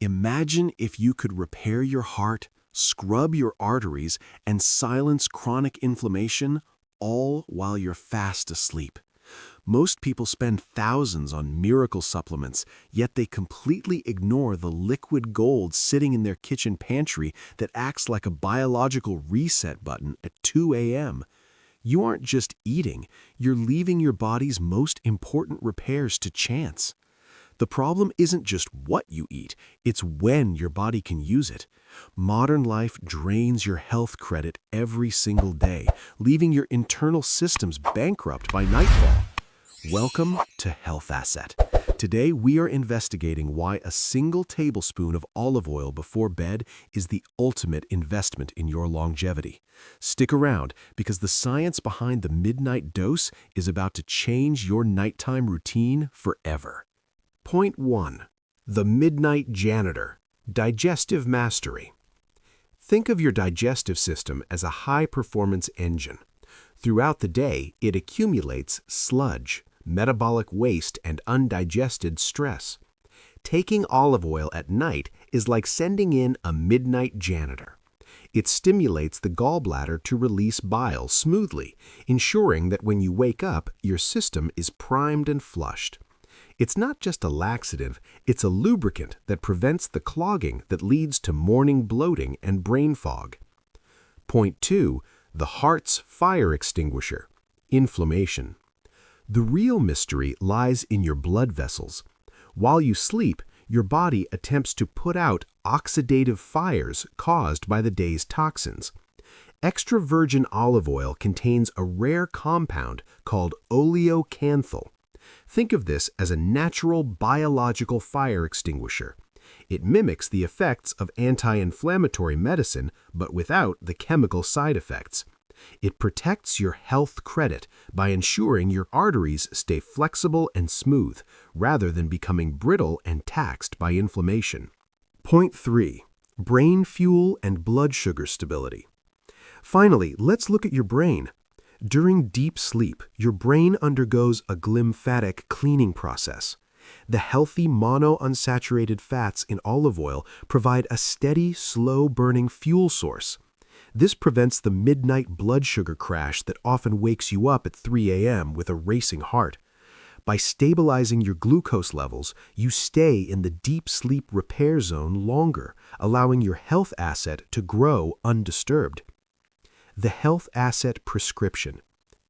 Imagine if you could repair your heart, scrub your arteries, and silence chronic inflammation, all while you're fast asleep. Most people spend thousands on miracle supplements, yet they completely ignore the liquid gold sitting in their kitchen pantry that acts like a biological reset button at 2 a.m. You aren't just eating, you're leaving your body's most important repairs to chance. The problem isn't just what you eat, it's when your body can use it. Modern life drains your health credit every single day, leaving your internal systems bankrupt by nightfall. Welcome to Health Asset. Today we are investigating why a single tablespoon of olive oil before bed is the ultimate investment in your longevity. Stick around because the science behind the midnight dose is about to change your nighttime routine forever. Point 1. The Midnight Janitor. Digestive Mastery. Think of your digestive system as a high-performance engine. Throughout the day, it accumulates sludge, metabolic waste, and undigested stress. Taking olive oil at night is like sending in a midnight janitor. It stimulates the gallbladder to release bile smoothly, ensuring that when you wake up, your system is primed and flushed. It's not just a laxative, it's a lubricant that prevents the clogging that leads to morning bloating and brain fog. Point 2. The heart's fire extinguisher. Inflammation. The real mystery lies in your blood vessels. While you sleep, your body attempts to put out oxidative fires caused by the day's toxins. Extra virgin olive oil contains a rare compound called oleocanthal. Think of this as a natural biological fire extinguisher. It mimics the effects of anti-inflammatory medicine, but without the chemical side effects. It protects your health credit by ensuring your arteries stay flexible and smooth, rather than becoming brittle and taxed by inflammation. Point 3. Brain fuel and blood sugar stability. Finally, let's look at your brain. During deep sleep, your brain undergoes a glymphatic cleaning process. The healthy monounsaturated fats in olive oil provide a steady, slow-burning fuel source. This prevents the midnight blood sugar crash that often wakes you up at 3 a.m. with a racing heart. By stabilizing your glucose levels, you stay in the deep sleep repair zone longer, allowing your health asset to grow undisturbed. The Health Asset Prescription.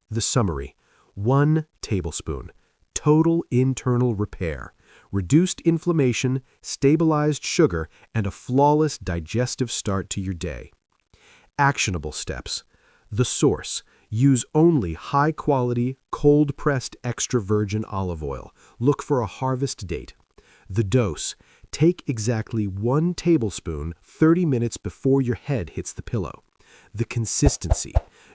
The summary: 1 tablespoon. Total internal repair. Reduced inflammation, stabilized sugar, and a flawless digestive start to your day. Actionable steps. The source: use only high-quality, cold-pressed extra virgin olive oil. Look for a harvest date. The dose: take exactly 1 tablespoon 30 minutes before your head hits the pillow. The consistency: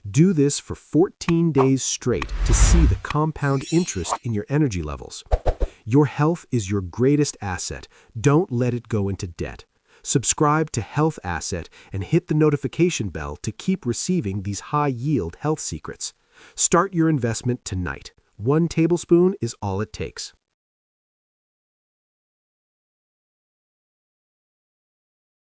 do this for 14 days straight to see the compound interest in your energy levels. Your health is your greatest asset. Don't let it go into debt. Subscribe to Health Asset and hit the notification bell to keep receiving these high-yield health secrets. Start your investment tonight. 1 tablespoon is all it takes.